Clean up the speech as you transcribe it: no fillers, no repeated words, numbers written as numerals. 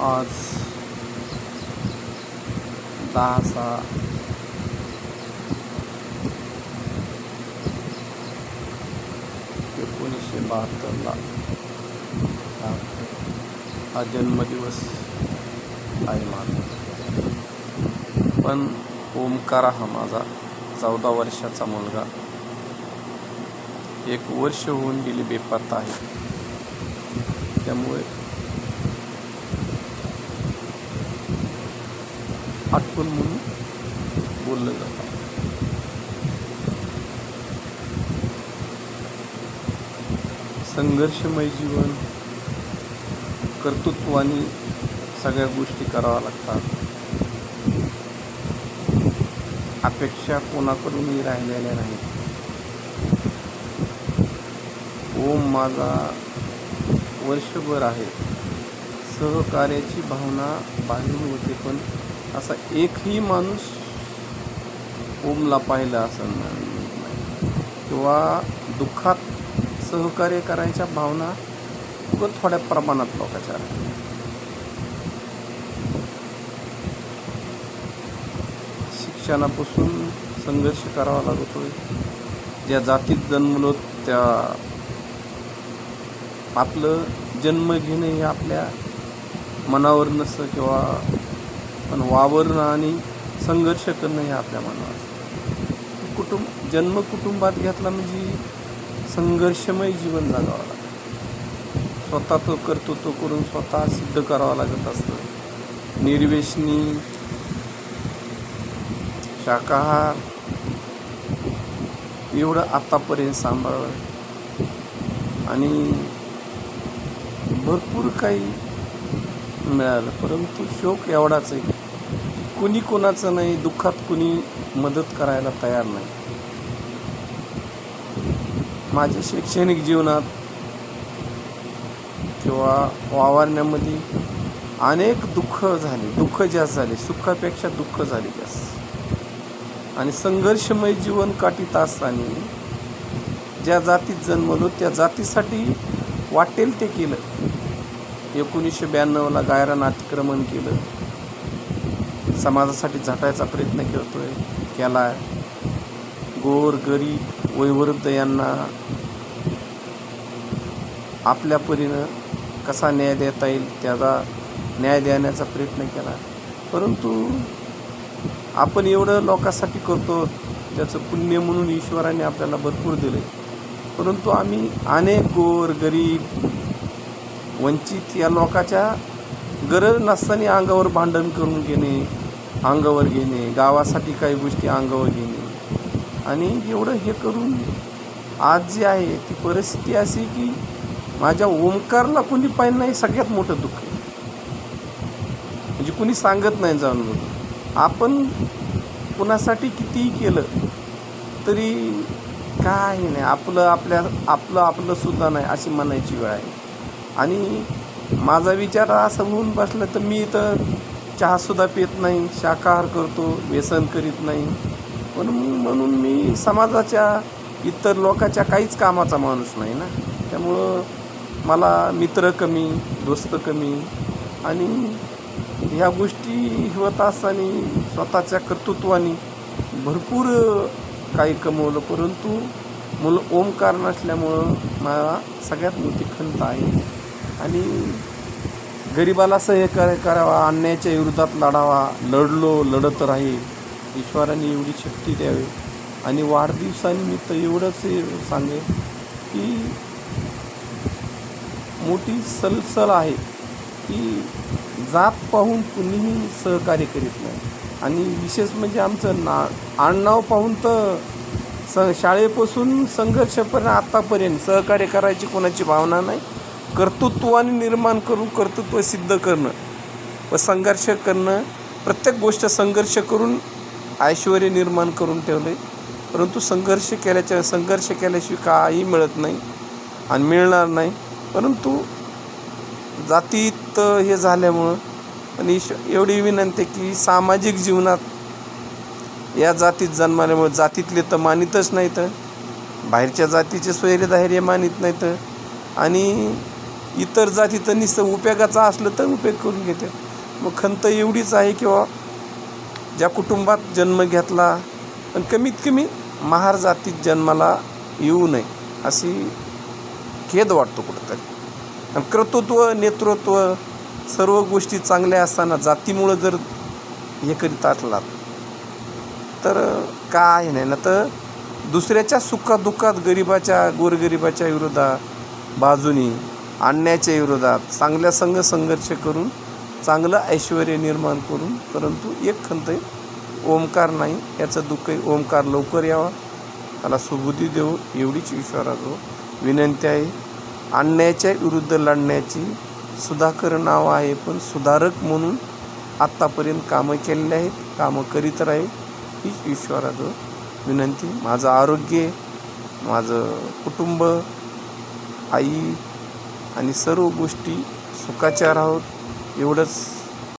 आज 10/6/1972 हा जन्मदिवस आहे माझा. पण ओमकार हा माझा 14 वर्षाचा मुलगा 1 वर्ष होऊन गेली बेपत्ता आहे. त्यामुळे आठवण म्हणून बोललं जातं. संघर्षमय जीवन, कर्तृत्वाने सगळ्या गोष्टी कराव्या लागतात. अपेक्षा कोणाकडूनही राहिलेल्या नाहीत. ओम माझा वर्षभर आहे. सहकार्याची भावना बांधून होते, पण असा एकही माणूस ओमला पाहिला असं नाही, किंवा दुःखात सहकार्य करायच्या भावना थोड्या प्रमाणात लोकांच्या आहेत. शिक्षणापासून संघर्ष करावा लागतोय. ज्या जातीत जन्मलो त्या आपलं जन्म घेणं हे आपल्या मनावर नसतं, किंवा पण वावरणं आणि संघर्ष करणं हे आपल्या मनावर असतं. जन्म कुटुंबात घेतला म्हणजे संघर्षमय जीवन जगावं लागतं. स्वतः तो कर्तृत्व करून स्वतः सिद्ध करावं लागत असतं. निर्व्यसनी, शाकाहार एवढं आतापर्यंत सांभाळलं आणि भरपूर काही मिळालं, परंतु शोक एवढाच आहे, कुणी कोणाचं नाही, दुःखात कुणी मदत करायला तयार नाही. माझ्या शैक्षणिक जीवनात किंवा वावरण्यामध्ये अनेक दुःख जास्त झाले, सुखापेक्षा दुःख झाले जास्त. आणि संघर्षमय जीवन काटीत असताना ज्या जातीत जन्मलो त्या जातीसाठी वाटेल ते केलं. 1992ला गायरान अतिक्रमण केलं. समाजासाठी झटायचा प्रयत्न केला. गोर गरीब वयोवृद्ध यांना आपल्या परीनं कसा न्याय देता येईल त्याचा न्याय देण्याचा प्रयत्न केला. परंतु आपण एवढं लोकांसाठी करतो, त्याचं पुण्य म्हणून ईश्वराने आपल्याला भरपूर दिले. परंतु आम्ही अनेक गोर गरीब वंचित या लोकांच्या गरज नसताना अंगावर भांडण करून घेणे, गावासाठी काही गोष्टी अंगावर घेणे, आणि एवढं हे करून आज जी आहे ती परिस्थिती अशी की माझ्या ओमकारला कोणी पाहिलं नाही. सगळ्यात मोठं दुःख आहे. म्हणजे कुणी सांगत नाही जाऊन. आपण कुणासाठी कितीही केलं तरी काय नाही, आपलं सुद्धा नाही अशी म्हणायची वेळ आहे. आणि माझा विचार असा होऊन बसला तर मी तर चहासुद्धा पित नाही, शाकाहार करतो, व्यसन करीत नाही. म्हणून मी समाजाच्या इतर लोकांच्या काहीच कामाचा माणूस नाही ना. त्यामुळं मला मित्र कमी, दोस्त कमी, आणि ह्या गोष्टी होत असताना स्वतःच्या कर्तृत्वाने भरपूर काही कमवलं. परंतु ओमकार नसल्यामुळं मला सगळ्यात मोठी खंत आहे. आणि गरिबाला सहकार्य करावा, अन्यायाच्या विरोधात लढत राहील. ईश्वराने एवढी शक्ती द्यावी. आणि वाढदिवसानिमित्त एवढंच सांगेन की मोठी सलसल आहे की जात पाहून कुणीही सहकार्य करीत नाही. आणि विशेष म्हणजे आमचं आडनाव पाहून तर शाळेपासून संघर्षपर्यंत आतापर्यंत सहकार्य करायची कोणाची भावना नाही. कर्तृत्वाने निर्माण करून कर्तृत्व सिद्ध करणं व संघर्ष करणं, प्रत्येक गोष्ट संघर्ष करून ऐश्वर्य निर्माण करून ठेवले. परंतु संघर्ष केल्याशिवाय काही मिळत नाही आणि मिळणार नाही. परंतु जातीत हे झाल्यामुळं आणि एवढी विनंती की सामाजिक जीवनात या जातीत जन्माल्यामुळे जातीतले तर मानितच नाहीत, बाहेरच्या जातीचे सोयरे दाहेरे मानित नाहीत, आणि इतर जाती तर नुसतं उपयोगाचं असलं तर उपयोग करून घेते. मग खंत एवढीच आहे किंवा ज्या कुटुंबात जन्म घेतला पण कमीत कमी महार जातीत जन्माला येऊ नये अशी खेद वाटतो कुठंतरी. आणि कर्तृत्व नेतृत्व सर्व गोष्टी चांगल्या असताना जातीमुळं जर हे करीत असलात तर काय नाही ना, तर दुसऱ्याच्या सुखादुःखात गरिबाच्या गोरगरिबाच्या विरोधात बाजूनी अन्यायाच्या विरोधात चांगल्या संघ संघर्ष करून चांगलं ऐश्वर निर्माण करून, परंतु एक खंत आहे, ओमकार नाही याचं दुःख आहे. ओमकार लवकर यावा, त्याला सुबुद्धी देऊ एवढीच ईश्वराजवळ विनंती आहे. अन्यायाच्या विरुद्ध लढण्याची सुधाकर नाव आहे, पण सुधारक म्हणून आत्तापर्यंत कामं केलेली आहेत, कामं करीत राहील हीच ईश्वराजवळ विनंती. माझं आरोग्य, माझं कुटुंब, आई आणि सर्व गोष्टी सुखाच्या राहोत एवढंच